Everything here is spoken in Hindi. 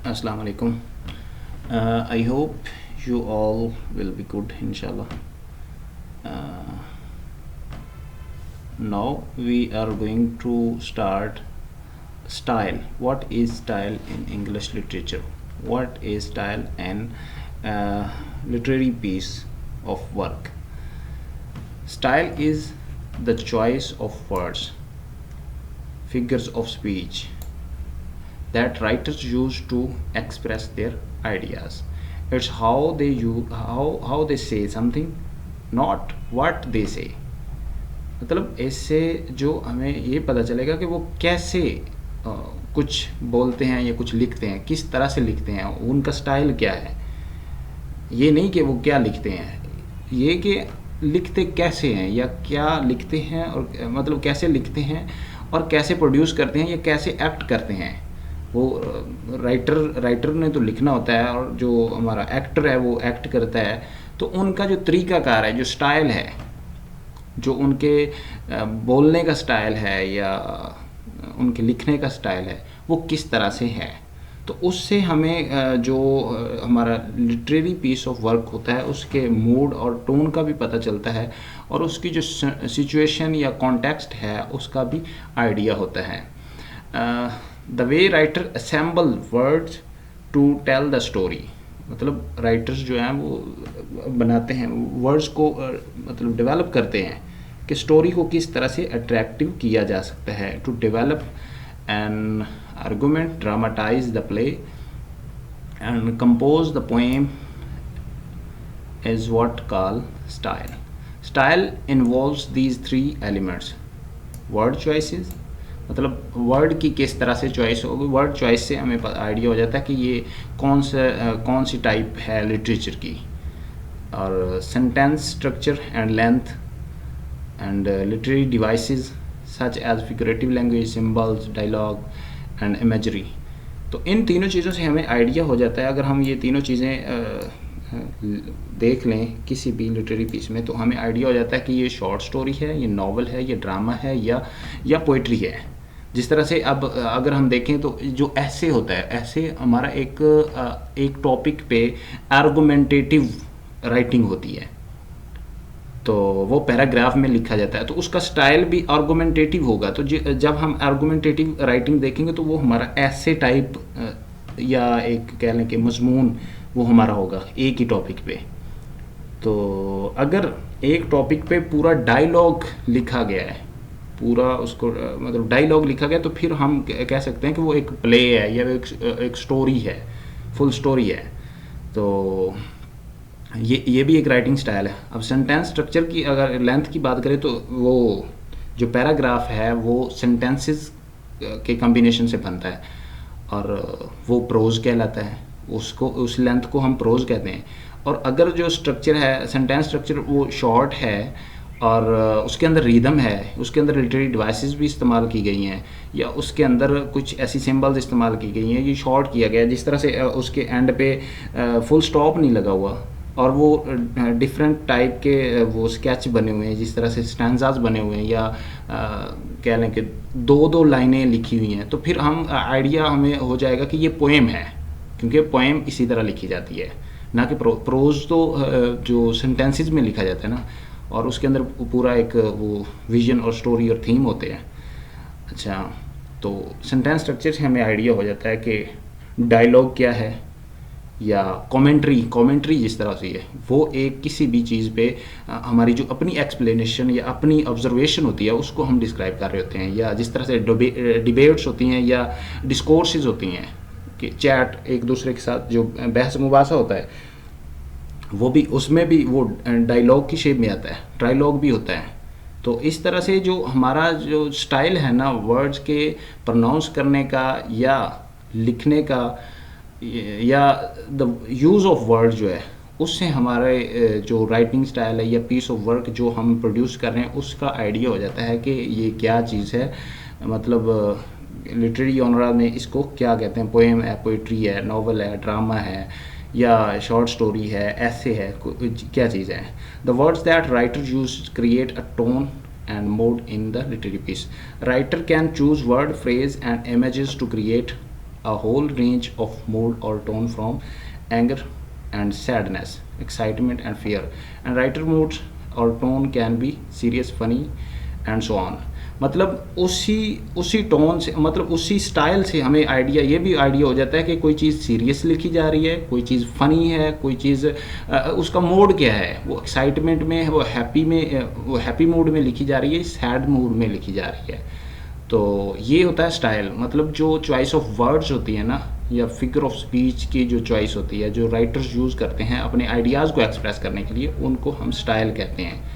Assalamu alaikum. I hope you all will be good, inshallah. Uh, Now we are going to start style. What is style in English literature? What is style in literary piece of work? Style is the choice of words, figures of speech that writers use to express their ideas. It's how they use how they say something, not what they say. मतलब इससे जो हमें ये पता चलेगा कि वो कैसे अ, कुछ बोलते हैं या कुछ लिखते हैं, किस तरह से लिखते हैं, उनका स्टाइल क्या है। ये नहीं कि वो क्या लिखते हैं, ये कि लिखते कैसे हैं या क्या लिखते हैं, और मतलब कैसे लिखते हैं और कैसे प्रोड्यूस करते हैं या कैसे एक्ट करते हैं। वो राइटर ने तो लिखना होता है और जो हमारा एक्टर है वो एक्ट करता है। तो उनका जो तरीकाकार है, जो स्टाइल है, जो उनके बोलने का स्टाइल है या उनके लिखने का स्टाइल है, वो किस तरह से है। तो उससे हमें जो हमारा लिटरेरी पीस ऑफ वर्क होता है उसके मूड और टोन का भी पता चलता है, और उसकी जो सिचुएशन या कॉन्टेक्स्ट है उसका भी आइडिया होता है। The way writer assemble words to tell the story, मतलब राइटर्स जो हैं वो बनाते हैं वर्ड्स को, मतलब डेवलप करते हैं कि स्टोरी को किस तरह से अट्रैक्टिव किया जा सकता है। To develop an argument, dramatize the play and compose the poem is what call style. Style involves these three elements. Word choices, मतलब वर्ड की किस तरह से चॉइस होगी। वर्ड चॉइस से हमें आइडिया हो जाता है कि ये कौन सी टाइप है लिटरेचर की। और sentence structure and length and literary devices such as figurative language, symbols, dialogue and imagery. तो इन तीनों चीज़ों से हमें आइडिया हो जाता है। अगर हम ये तीनों चीज़ें देख लें किसी भी लिटरेरी पीस में, तो हमें आइडिया हो जाता है कि ये शॉर्ट स्टोरी है, ये नॉवल है, ये ड्रामा है या पोइट्री है। जिस तरह से अब अगर हम देखें तो जो ऐसे होता है, ऐसे हमारा एक टॉपिक पे आर्गुमेंटेटिव राइटिंग होती है, तो वो पैराग्राफ में लिखा जाता है, तो उसका स्टाइल भी आर्गुमेंटेटिव होगा। तो जब हम आर्गुमेंटेटिव राइटिंग देखेंगे तो वो हमारा ऐसे टाइप या एक कह लें कि मजमून वो हमारा होगा एक ही टॉपिक पे। तो अगर एक टॉपिक पे पूरा डायलॉग लिखा गया है, पूरा उसको मतलब डायलॉग लिखा गया, तो फिर हम कह सकते हैं कि वो एक प्ले है या एक स्टोरी है, फुल स्टोरी है। तो ये भी एक राइटिंग स्टाइल है। अब सेंटेंस स्ट्रक्चर की अगर लेंथ की बात करें तो वो जो पैराग्राफ है वो सेंटेंसेस के कॉम्बिनेशन से बनता है और वो प्रोज कहलाता है। उसको, उस लेंथ को हम प्रोज कहते हैं। और अगर जो स्ट्रक्चर है, सेंटेंस स्ट्रक्चर, वो शॉर्ट है और उसके अंदर रिदम है, उसके अंदर लिटरेरी डिवाइसेस भी इस्तेमाल की गई हैं, या उसके अंदर कुछ ऐसी सिंबल्स इस्तेमाल की गई हैं, ये शॉर्ट किया गया है। जिस तरह से उसके एंड पे फुल स्टॉप नहीं लगा हुआ, और वो डिफरेंट टाइप के वो स्केच बने हुए हैं, जिस तरह से स्टैंजाज बने हुए हैं, या कह लें कि दो लाइनें लिखी हुई हैं, तो फिर हम आइडिया हमें हो जाएगा कि ये पोएम है, क्योंकि पोएम इसी तरह लिखी जाती है, ना कि प्रोज तो जो सेंटेंसेस में लिखा जाता है ना, और उसके अंदर पूरा एक वो विजन और स्टोरी और थीम होते हैं। अच्छा, तो सेंटेंस स्ट्रक्चर से हमें आइडिया हो जाता है कि डायलॉग क्या है, या कमेंट्री जिस तरह से है, वो एक किसी भी चीज़ पे हमारी जो अपनी एक्सप्लेनेशन या अपनी ऑब्जर्वेशन होती है उसको हम डिस्क्राइब कर रहे होते हैं। या जिस तरह से डिबेट्स होती हैं या डिस्कोर्सेज होती हैं, कि चैट एक दूसरे के साथ जो बहस मुबासा होता है, वो भी, उसमें भी वो डायलॉग की शेप में आता है, ट्रायलॉग भी होता है। तो इस तरह से जो हमारा जो स्टाइल है ना, वर्ड्स के प्रोनाउंस करने का या लिखने का, या द यूज़ ऑफ वर्ड जो है, उससे हमारे जो राइटिंग स्टाइल है या पीस ऑफ वर्क जो हम प्रोड्यूस कर रहे हैं उसका आइडिया हो जाता है कि ये क्या चीज़ है। मतलब लिटरेरी ऑनरा में इसको क्या कहते हैं, पोएम है, पोइट्री है, नॉवल है, ड्रामा है, या शॉर्ट स्टोरी है, ऐसे है, क्या चीज़ है। The words that writer use create a tone and mode in the literary piece. Writer can choose word, phrase and images to create a whole range of mood or tone from anger and sadness, excitement and fear. And writer moods or tone can be serious, funny and so on. मतलब उसी उसी टोन से, मतलब उसी स्टाइल से हमें आइडिया, ये भी आइडिया हो जाता है कि कोई चीज़ सीरियस लिखी जा रही है, कोई चीज़ फ़नी है, कोई चीज़ उसका मोड क्या है, वो एक्साइटमेंट में है, वो हैप्पी में, वो हैप्पी मूड में लिखी जा रही है, सैड मूड में लिखी जा रही है। तो ये होता है स्टाइल। मतलब जो चॉइस ऑफ वर्ड्स होती है ना, या फिगर ऑफ स्पीच की जो चॉइस होती है, जो राइटर्स यूज़ करते हैं अपने आइडियाज़ को एक्सप्रेस करने के लिए, उनको हम स्टाइल कहते हैं।